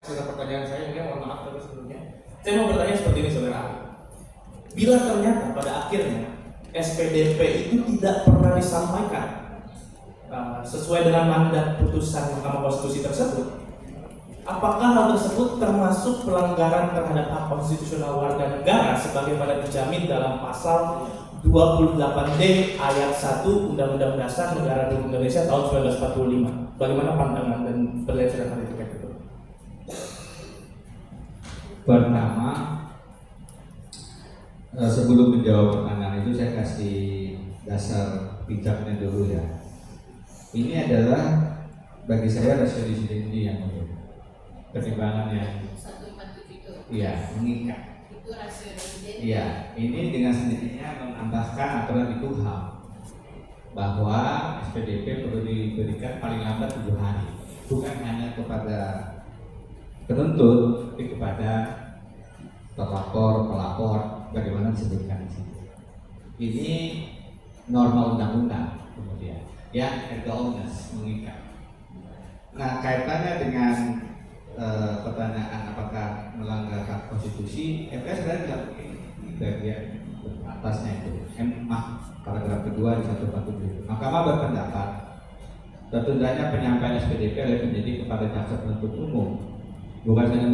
Pertanyaan saya ini, mohon maaf tapi sebelumnya saya mau bertanya seperti ini, saudara. Bila ternyata pada akhirnya SPDP itu tidak pernah disampaikan sesuai dengan mandat putusan Mahkamah Konstitusi tersebut, apakah hal tersebut termasuk pelanggaran terhadap hak konstitusional warga negara sebagaimana dijamin dalam pasal 28D ayat 1 Undang-Undang Dasar Negara Republik Indonesia tahun 1945? Bagaimana pandangan dan penilaian saudara terkait itu? Pertama, sebelum menjawab pertanyaan itu saya kasih dasar bijaknya dulu ya. Ini adalah bagi saya rasio disidendi yang pertimbangan yang mengikat. Itu rasio disidendi. Iya, ini dengan sendirinya menambahkan aturan di KUHP bahwa SPDP perlu diberikan paling lambat 7 hari, bukan hanya kepada penuntut, tapi kepada terlapor, pelapor, bagaimana disebutkan di sini. Ini norma undang-undang kemudian yang legalness mengikat. Nah, kaitannya dengan pertanyaan apakah melanggar hak konstitusi, MK sebenarnya tidak begini di bagian atasnya itu, paragraf kedua di 147. Mahkamah berpendapat tertundanya penyampaian SPDP oleh penyidik kepada jaksa penuntut umum bukan saja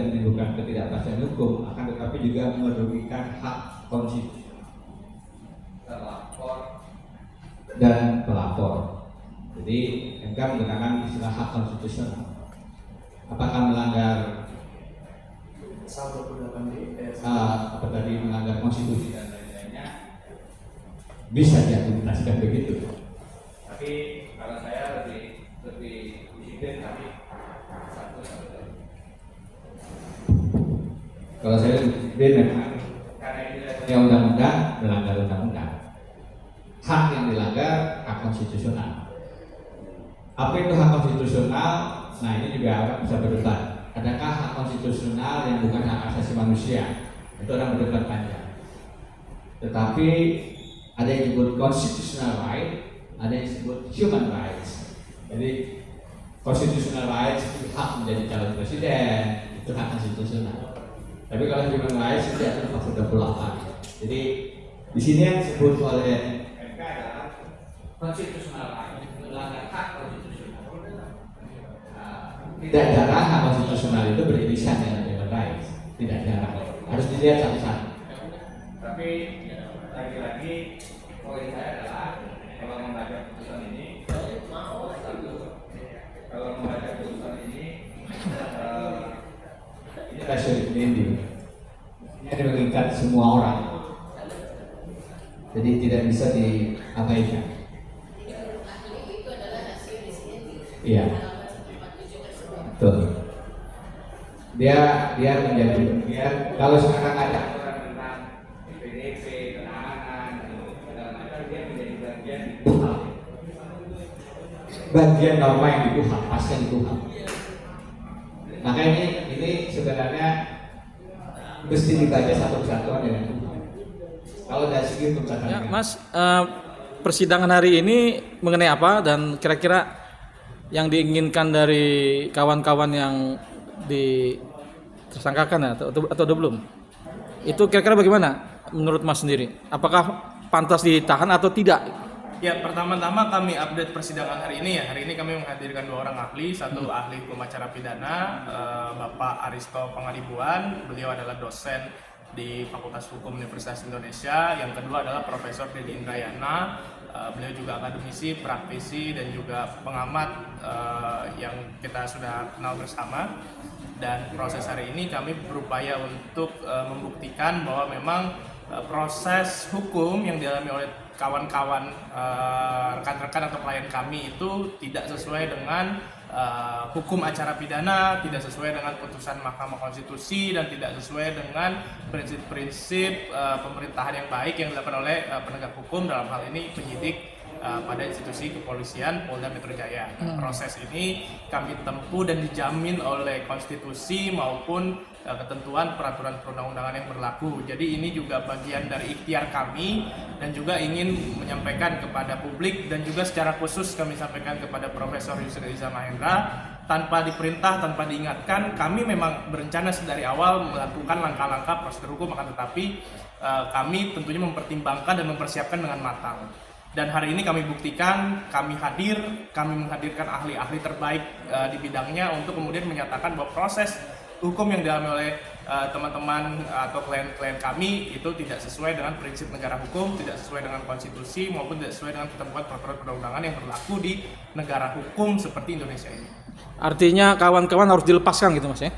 menimbulkan ketidakpastian hukum, akan tetapi juga merugikan hak konstitusi terlapor dan pelapor. Jadi MK menggunakan istilah hak konstitusional. Apakah melanggar melanggar konstitusi dan lain-lainnya, bisa diargumentasikan begitu. Tapi kalau saya lebih disiplin, kalau saya memang karena ini yang undang-undang melanggar undang-undang. Hak yang dilanggar hak konstitusional. Apa itu hak konstitusional? Nah, ini juga bisa berdebat. Adakah hak konstitusional yang bukan hak asasi manusia? Itu orang berdebat panjang. Tetapi ada yang disebut constitutional right, ada yang disebut human rights. Jadi constitutional rights itu hak menjadi calon presiden, itu hak konstitusional. Tapi kalau human rights itu akan pasal 28. Jadi di sini yang disebut oleh MK adalah constitutional rights, melanggar hak konstitusional. Tidak jarang hak konstitusional itu beririsan dengan human rights, tidak jarang. Harus dilihat satu-satu. Tapi lagi-lagi poin saya adalah kalau membaca putusan ini, ini rasio disidendi. Ini mengikat semua orang. Jadi tidak bisa diabaikan. Itu adalah rasio disidendi. Iya. Betul. Dia menjadi bagian. Kalau sekarang ada aturan tentang PDP, penahanan, dia menjadi bagian di KUHP. Bagian norma yang di KUHP, pasca di KUHP. Maka ini sebenarnya mesti dibaca satu kesatuan dengan KUHP. Kalau dari segi perkataan. Ya, Mas, persidangan hari ini mengenai apa dan kira-kira yang diinginkan dari kawan-kawan yang ditersangkakan atau belum? Itu kira-kira bagaimana menurut Mas sendiri? Apakah pantas ditahan atau tidak? Ya, pertama-tama kami update persidangan hari ini ya. Hari ini kami menghadirkan 2 orang ahli, satu ahli hukum acara pidana, Bapak Aristo Pangaribuan, beliau adalah dosen di Fakultas Hukum Universitas Indonesia. Yang kedua adalah Profesor Dedi Indrayana, beliau juga akademisi, praktisi, dan juga pengamat yang kita sudah kenal bersama. Dan proses hari ini kami berupaya untuk membuktikan bahwa memang proses hukum yang dialami oleh kawan-kawan rekan-rekan atau klien kami itu tidak sesuai dengan hukum acara pidana, tidak sesuai dengan putusan Mahkamah Konstitusi, dan tidak sesuai dengan prinsip-prinsip pemerintahan yang baik yang dilakukan oleh penegak hukum, dalam hal ini penyidik pada institusi kepolisian Polda Metro Jaya. Proses ini kami tempuh dan dijamin oleh konstitusi maupun ketentuan peraturan perundang-undangan yang berlaku. Jadi ini juga bagian dari ikhtiar kami dan juga ingin menyampaikan kepada publik dan juga secara khusus kami sampaikan kepada Profesor Yusril Iza Mahendra tanpa diperintah, tanpa diingatkan, kami memang berencana dari awal melakukan langkah-langkah prosedur hukum, akan tetapi kami tentunya mempertimbangkan dan mempersiapkan dengan matang. Dan hari ini kami buktikan, kami menghadirkan ahli-ahli terbaik di bidangnya untuk kemudian menyatakan bahwa proses hukum yang dialami oleh teman-teman atau klien-klien kami itu tidak sesuai dengan prinsip negara hukum, tidak sesuai dengan konstitusi, maupun tidak sesuai dengan ketentuan peraturan perundang-undangan yang berlaku di negara hukum seperti Indonesia ini. Artinya kawan-kawan harus dilepaskan gitu mas ya?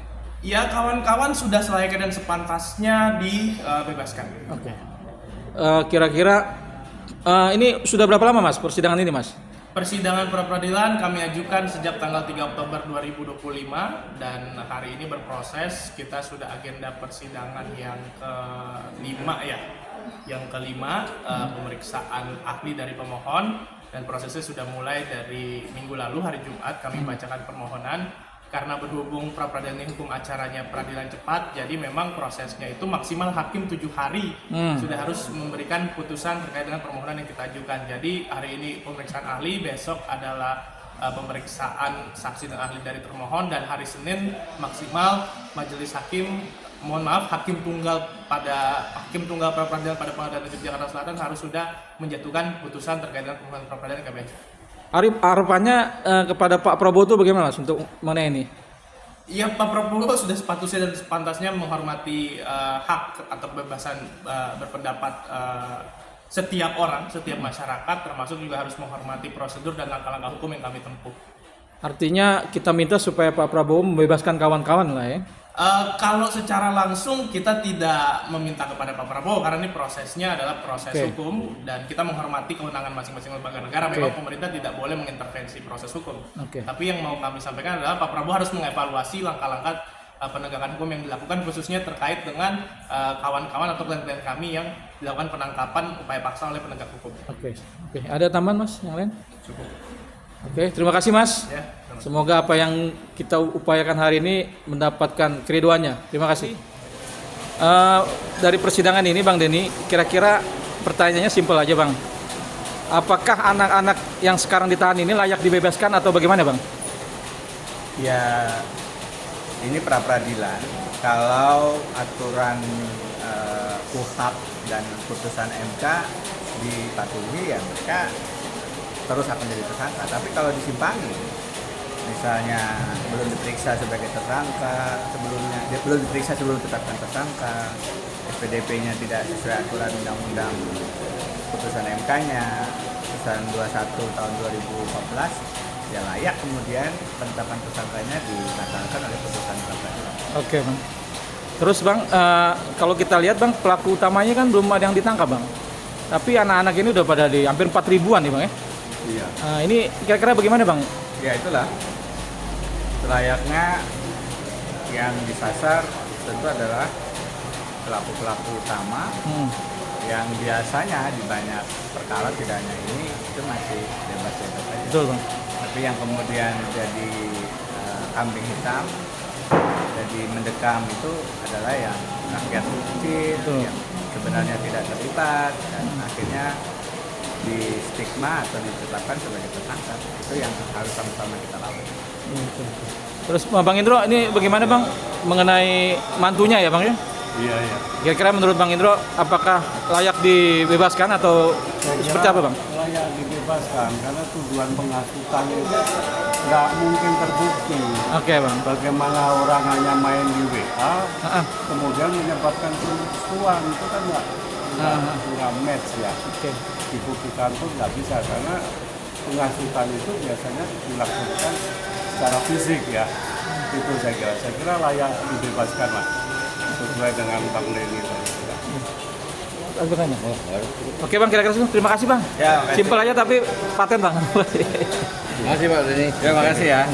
Ya, kawan-kawan sudah selayaknya dan sepantasnya dibebaskan. Oke. Kira-kira ini sudah berapa lama mas persidangan ini mas? Persidangan pra-peradilan kami ajukan sejak tanggal 3 Oktober 2025 dan hari ini berproses. Kita sudah agenda persidangan yang kelima ya. Yang kelima, pemeriksaan ahli dari pemohon, dan prosesnya sudah mulai dari minggu lalu hari Jumat kami bacakan permohonan. Karena berhubung pra-peradilan ini hukum acaranya peradilan cepat, jadi memang prosesnya itu maksimal hakim 7 hari sudah harus memberikan putusan terkait dengan permohonan yang kita ajukan. Jadi hari ini pemeriksaan ahli, besok adalah pemeriksaan saksi dan ahli dari termohon, dan hari Senin maksimal majelis hakim, hakim tunggal pra-peradilan pada Pengadilan Negeri Jakarta Selatan harus sudah menjatuhkan putusan terkait dengan permohonan pra-peradilan yang kami ajukan. Harapannya kepada Pak Prabowo itu bagaimana mas untuk mengenai ini? Ya, Pak Prabowo sudah sepatutnya dan sepantasnya menghormati hak atau kebebasan berpendapat setiap orang, setiap masyarakat, termasuk juga harus menghormati prosedur dan langkah-langkah hukum yang kami tempuh. Artinya kita minta supaya Pak Prabowo membebaskan kawan-kawan lah ya? Kalau secara langsung kita tidak meminta kepada Pak Prabowo karena ini prosesnya adalah proses hukum dan kita menghormati kewenangan masing-masing lembaga negara. Memang pemerintah tidak boleh mengintervensi proses hukum. Tapi yang mau kami sampaikan adalah Pak Prabowo harus mengevaluasi langkah-langkah penegakan hukum yang dilakukan, khususnya terkait dengan kawan-kawan atau klien-klien kami yang dilakukan penangkapan upaya paksa oleh penegak hukum. Oke. Ada tambahan mas yang lain? Cukup. Oke, terima kasih mas. Ya. Semoga apa yang kita upayakan hari ini mendapatkan keriduannya. Terima kasih. Dari persidangan ini Bang Denny, kira-kira pertanyaannya simpel aja Bang. Apakah anak-anak yang sekarang ditahan ini layak dibebaskan atau bagaimana Bang? Ya, ini pra-peradilan. Kalau aturan KUHP dan putusan MK dipatuhi, ya mereka terus akan jadi tersangka. Tapi kalau disimpangi, misalnya belum diperiksa sebagai tersangka, dia belum diperiksa sebelum ditetapkan tersangka, SPDP-nya tidak sesuai aturan undang-undang putusan MK-nya, putusan 21 tahun 2014, ya layak kemudian penetapan tersangkanya dibatalkan oleh putusan pra-peradilan. Oke Bang. Terus Bang, kalau kita lihat Bang, pelaku utamanya kan belum ada yang ditangkap Bang. Tapi anak-anak ini udah pada di hampir 4.000-an nih Bang ya? Iya. Ini kira-kira bagaimana Bang? Ya itulah, selayaknya yang disasar tentu adalah pelaku-pelaku utama yang biasanya di banyak perkara, tidak hanya ini, itu masih bebas-bebas saja. Betul Bang. Tapi yang kemudian jadi kambing hitam, jadi mendekam itu adalah yang rakyat kecil, yang sebenarnya tidak terlibat dan akhirnya di stigma atau ditetapkan sebagai tersangka. Itu yang harus sama-sama kita lakukan. Terus Bang Indro, ini bagaimana Bang mengenai mantunya ya Bang ya? Iya. Kira-kira menurut Bang Indro, apakah layak dibebaskan atau seperti apa Bang? Layak dibebaskan karena tuduhan penghasutan itu nggak mungkin terbukti. Oke Bang. Bagaimana orang hanya main di WA, kemudian menyebabkan kerusuhan, itu kan nggak match ya. Dibuktikan pun nggak bisa karena penghasutan itu biasanya dilakukan secara fisik ya. Itu saya kira layak dibebaskan lah sesuai dengan Bang Denny tadi. Oke Bang, kira-kira terima kasih Bang. Ya, simpel aja tapi paten Bang. Terima kasih Pak Denny. Terima kasih ya.